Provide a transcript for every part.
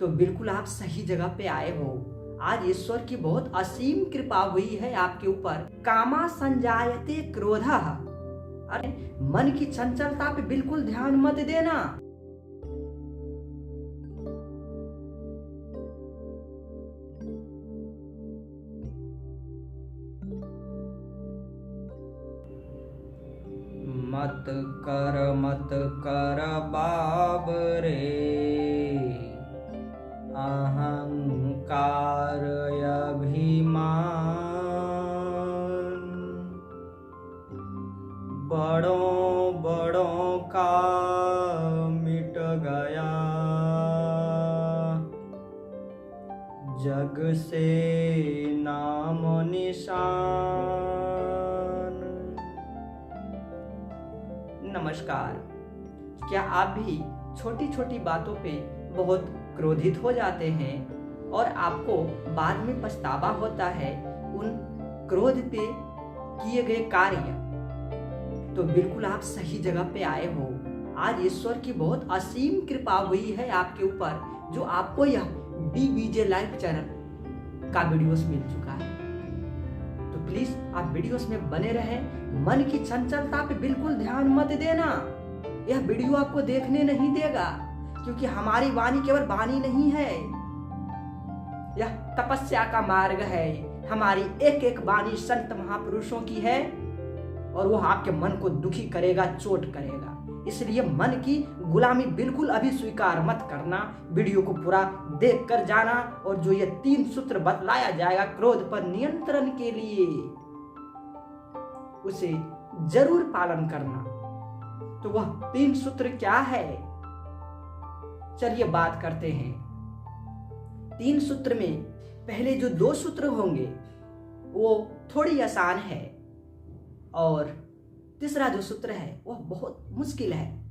तो बिल्कुल आप सही जगह पे आए हो। आज ईश्वर की बहुत असीम कृपा हुई है आपके ऊपर। कामा संजायते क्रोधः। अरे मन की चंचलता पे बिल्कुल ध्यान मत देना। मत कर बाबरे अहंकार अभिमान। बड़ों बड़ों का मिट गया जग से नाम निशान। नमस्कार। क्या आप भी छोटी छोटी बातों पे बहुत क्रोधित हो जाते हैं और आपको बाद में पछतावा होता है उन क्रोध पे किए गए कार्य? तो बिल्कुल आप सही जगह पे आए हो। आज ईश्वर की बहुत असीम कृपा हुई है आपके ऊपर, जो आपको यह DBJ लाइव चैनल का वीडियोस मिल चुका है। तो प्लीज आप वीडियोस में बने रहें। मन की चंचलता पे बिल्कुल ध्यान मत देना। यह वीडियो आपको देखने नहीं देगा, क्योंकि हमारी वाणी केवल वाणी नहीं है, यह तपस्या का मार्ग है। हमारी एक एक वाणी संत महापुरुषों की है और वह आपके मन को दुखी करेगा, चोट करेगा। इसलिए मन की गुलामी बिल्कुल अभी स्वीकार मत करना। वीडियो को पूरा देख कर जाना और जो ये 3 सूत्र बतलाया जाएगा क्रोध पर नियंत्रण के लिए, उसे जरूर पालन करना। तो वह 3 सूत्र क्या है, चलिए बात करते हैं। 3 सूत्र में पहले जो 2 सूत्र होंगे वो थोड़ी आसान है, और तीसरा जो सूत्र है वह बहुत मुश्किल है।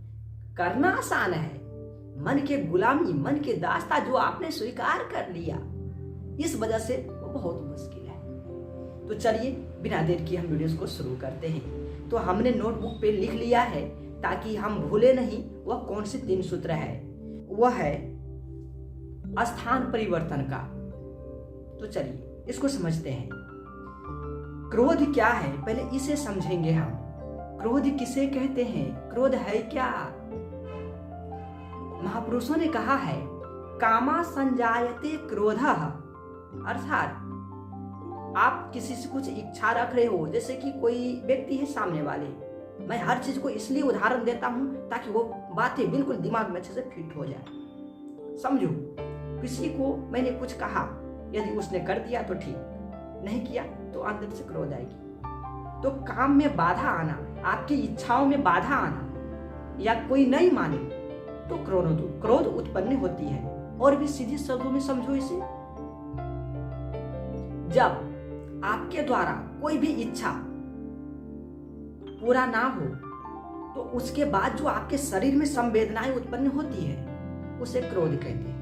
करना आसान है, मन के गुलामी, मन के दास्ता जो आपने स्वीकार कर लिया, इस वजह से वो बहुत मुश्किल है। तो चलिए बिना देर किए हम वीडियोस को शुरू करते हैं। तो हमने नोटबुक पे लिख लिया है ताकि हम भूले नहीं वह कौन से 3 सूत्र है। वह है स्थान परिवर्तन का। तो चलिए इसको समझते हैं। क्रोध क्या है पहले इसे समझेंगे हम। क्रोध किसे कहते हैं, क्रोध है क्या? महापुरुषों ने कहा है कामा संजायते क्रोधः। अर्थात आप किसी से कुछ इच्छा रख रहे हो, जैसे कि कोई व्यक्ति है सामने वाले। मैं हर चीज को इसलिए उदाहरण देता हूं ताकि वो बातें बिल्कुल दिमाग में अच्छे से फिट हो जाए। समझो, किसी को मैंने कुछ कहा, यदि उसने कर दिया तो ठीक, नहीं किया तो अंदर से क्रोध आएगी। तो काम में बाधा आना, आपकी इच्छाओं में बाधा आना, या कोई नहीं माने तो क्रोध उत्पन्न होती है। और भी सीधे शब्दों में समझो इसे, जब आपके द्वारा कोई भी इच्छा पूरा ना हो तो उसके बाद जो आपके शरीर में संवेदनाएं उत्पन्न होती है उसे क्रोध कहते हैं।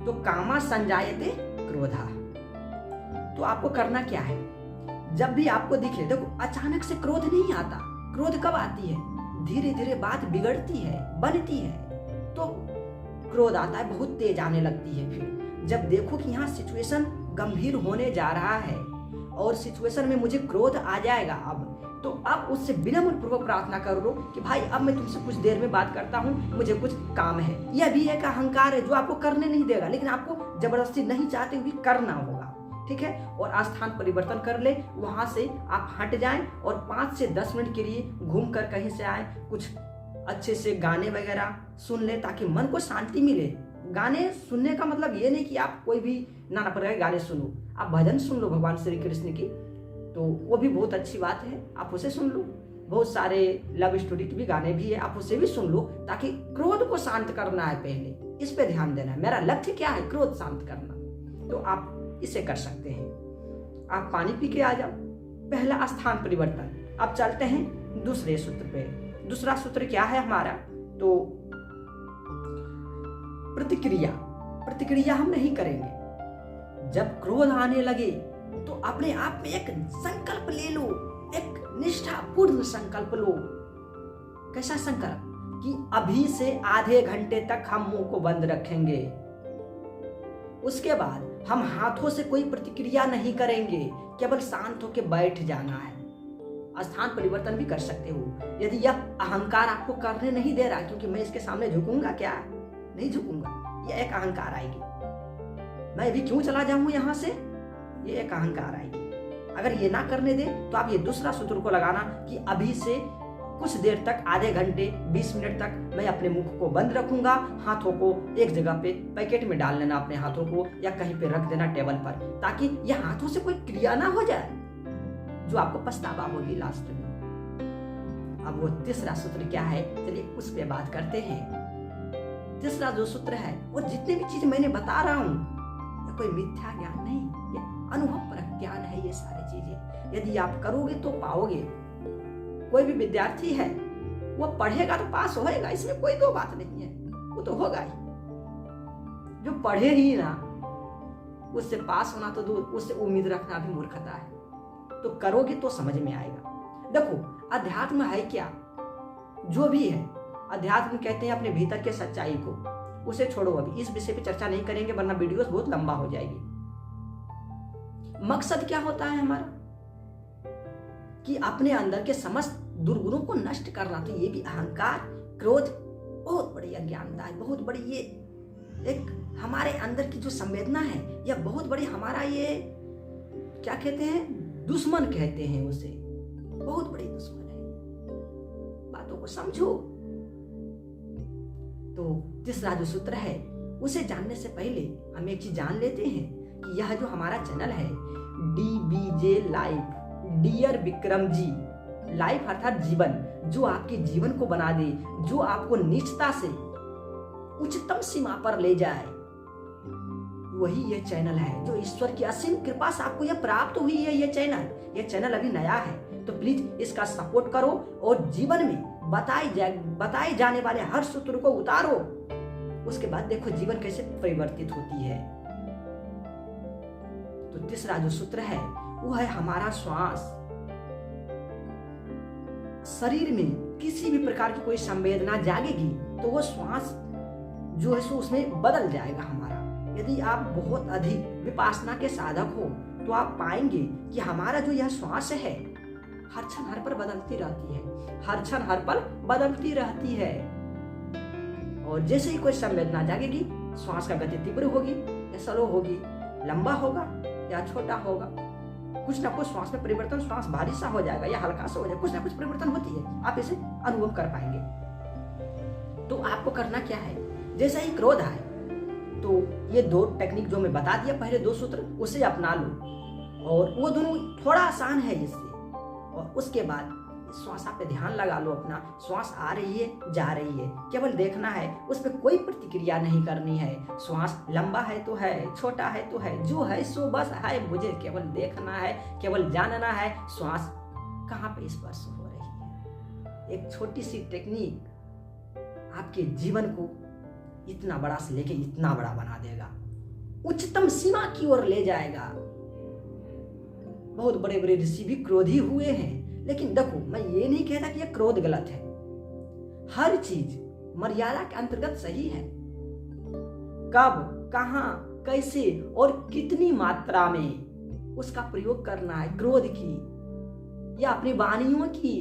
तो कामा संजायते क्रोधा। तो आपको करना क्या है, जब भी आपको दिखे, देखो अचानक से क्रोध नहीं आता। क्रोध कब आती है, धीरे धीरे बात बिगड़ती है, बनती है तो क्रोध आता है, बहुत तेज आने लगती है। फिर जब देखो कि यहाँ सिचुएशन गंभीर होने जा रहा है और सिचुएशन में मुझे क्रोध आ जाएगा अब, तो अब उससे विनम्र पूर्वक प्रार्थना कर लो कि भाई अब मैं तुमसे कुछ देर में बात करता हूँ, मुझे कुछ काम है। यह भी एक अहंकार है जो आपको करने नहीं देगा, लेकिन आपको जबरदस्ती नहीं चाहते हुए करना होगा, ठीक है। और स्थान परिवर्तन कर ले, वहां से आप हट जाएं और 5 से 10 मिनट के लिए घूम कर कहीं से आए, कुछ अच्छे से गाने वगैरह सुन ले ताकि मन को शांति मिले। गाने सुनने का मतलब ये नहीं कि आप कोई भी नाना प्रकार के गाने सुनो, आप भजन सुन लो भगवान श्री कृष्ण की, तो वो भी बहुत अच्छी बात है, आप उसे सुन लो। बहुत सारे लव स्टोरी के भी गाने भी है, आप उसे भी सुन लो, ताकि क्रोध को शांत करना है, पहले इस पे ध्यान देना है। मेरा लक्ष्य क्या है, क्रोध शांत करना, तो आप इसे कर सकते हैं। आप पानी पी के आ जाओ। पहला स्थान परिवर्तन। अब चलते हैं दूसरे सूत्र पे। दूसरा सूत्र क्या है हमारा, तो प्रतिक्रिया हम नहीं करेंगे। जब क्रोध आने लगे तो अपने आप में एक संकल्प ले लो, एक निष्ठापूर्ण संकल्प लो। कैसा संकल्प? कि अभी से आधे घंटे तक हम मुंह को बंद रखेंगे। उसके बाद हम हाथों से कोई प्रतिक्रिया नहीं करेंगे, केवल शांत होकर बैठ जाना है। स्थान परिवर्तन भी कर सकते हो यदि यह अहंकार आपको करने नहीं दे रहा, क्योंकि मैं इसके सामने झुकूंगा क्या? नहीं झुकूंगा, यह एक अहंकार आएगी। मैं अभी क्यों चला जाऊं यहां से, ये एक अहंकार आएगी। अगर ये ना करने दे तो आप ये दूसरा सूत्र को लगाना कि अभी से कुछ देर तक, आधे घंटे 20 मिनट तक मैं अपने मुख को बंद रखूंगा। हाथों को एक जगह पे पैकेट में डाल लेना, अपने हाथों को, या कहीं पे रख देना टेबल पर, ताकि यह हाथों से कोई क्रिया ना हो जाए जो आपको पछतावा होगी लास्ट में। अब वो तीसरा सूत्र क्या है, चलिए उस पे बात करते हैं। तीसरा जो सूत्र है, वो जितने भी चीज मैंने बता रहा हूं, ये कोई मिथ्या ज्ञान नहीं, ये अनुभवपरक ज्ञान है। ये सारी चीजें यदि आप करोगे तो पाओगे। कोई भी विद्यार्थी है, वो पढ़ेगा तो पास होएगा, इसमें कोई दो बात नहीं है, वो तो होगा ही। जो पढ़े ही ना, उससे पास होना तो दूर, उससे उम्मीद रखना भी मूर्खता है। तो करोगे तो समझ में आएगा। देखो, अध्यात्म है क्या? जो भी है अध्यात्म कहते हैं अपने भीतर के सच्चाई को। उसे छोड़ो, अभी इस विषय पे चर्चा नहीं करेंगे वरना वीडियोस बहुत लंबा हो जाएगी। मकसद क्या होता है हमारा? कि अपने अंदर के समस्त दुर्गुणों को नष्ट करना। तो ये भी अहंकार, क्रोध बहुत बड़ी अज्ञानता है, बहुत बड़ी ये एक हमारे अंदर की जो संवेदना है, यह बहुत बड़ी हमारा ये क्या कहते हैं, दुश्मन कहते हैं उसे, बहुत बड़ी दुश्मन है। बातों को समझो। तो तीसरा जो सूत्र है, उसे जानने से पहले हम एक चीज जान लेते हैं कि यह जो हमारा चैनल है DBJ life, dear Vikram ji life अर्थात जीवन, जो आपके जीवन को बना दे, जो आपको नीचता से उच्चतम सीमा पर ले जाए, वही ये चैनल है। जो ईश्वर की असीम कृपा से आपको यह प्राप्त हुई है, ये चैनल अभी नया है, तो प्लीज इसका सपोर्ट करो और जीवन में बताए जाने वाले हर सूत्र को उतारो। उसके बाद देखो जीवन कैसे परिवर्तित होती है। तो तीसरा जो सूत्र है वो है हमारा श्वास। शरीर में किसी भी प्रकार की कोई संवेदना जागेगी तो वो श्वास जो है सो उसमें बदल जाएगा हमारा। यदि आप बहुत अधिक विपासना के साधक हो तो आप पाएंगे कि हमारा जो यह श्वास है हर क्षण हर पल बदलती रहती है, हर क्षण हर पल बदलती रहती है। और जैसे ही कोई संवेदना जागेगी, श्वास का गति तीव्र होगी या स्लो होगी, लंबा होगा या छोटा होगा, कुछ ना कुछ श्वास में परिवर्तन, श्वास भारी सा हो जाएगा या हल्का सा हो जाएगा, कुछ ना कुछ परिवर्तन होती है, आप इसे अनुभव कर पाएंगे। तो आपको करना क्या है, जैसे ही क्रोध आए तो ये दो टेक्निक जो मैं बता दिया, पहले दो सूत्र, उसे अपना लो। और वो दोनों थोड़ा आसान है इससे। और उसके बाद श्वास पे ध्यान लगा लो अपना, श्वास आ रही है जा रही है, केवल देखना है, उस पर कोई प्रतिक्रिया नहीं करनी है। श्वास लंबा है तो है, छोटा है तो है, जो है सो बस है, मुझे केवल देखना है, केवल जानना है श्वास कहाँ पे स्पर्श हो रही है। एक छोटी सी टेक्निक आपके जीवन को इतना बड़ा से लेके इतना बड़ा बना देगा, उच्चतम सीमा की ओर ले जाएगा। बहुत बड़े बड़े ऋषि भी क्रोधी हुए हैं, लेकिन देखो मैं ये नहीं कहता कि यह क्रोध गलत है। हर चीज मर्यादा के अंतर्गत सही है। कब, कहां, कैसे और कितनी मात्रा में उसका प्रयोग करना है, क्रोध की या अपनी वाणियों की,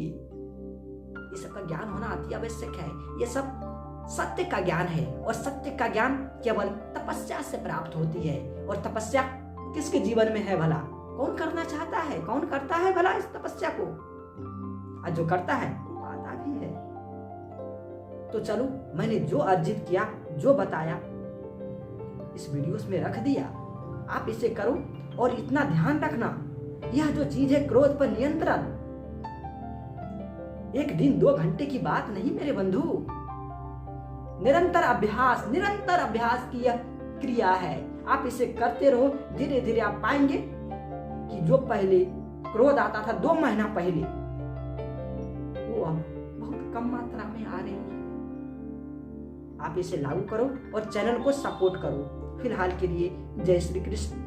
ये सब का ज्ञान होना अति आवश्यक है। ये सब सत्य का ज्ञान है और सत्य का ज्ञान केवल तपस्या से प्राप्त होती है। और तपस्या किसके जीवन में है भला? कौन करना चाहता है, कौन करता है भला इस तपस्या को? और जो करता है आता भी है। तो चलो, मैंने जो अर्जित किया, जो बताया, इस वीडियोस में रख दिया, आप इसे करो। और इतना ध्यान रखना, यह जो चीज है क्रोध पर नियंत्रण, 1 दिन 2 घंटे की बात नहीं मेरे बंधु, निरंतर अभ्यास की यह क्रिया है। आप इसे करते रहो, धीरे धीरे आप पाएंगे कि जो पहले क्रोध आता था 2 महीना पहले, वो अब बहुत कम मात्रा में आ रही है। आप इसे लागू करो और चैनल को सपोर्ट करो। फिलहाल के लिए जय श्री कृष्ण।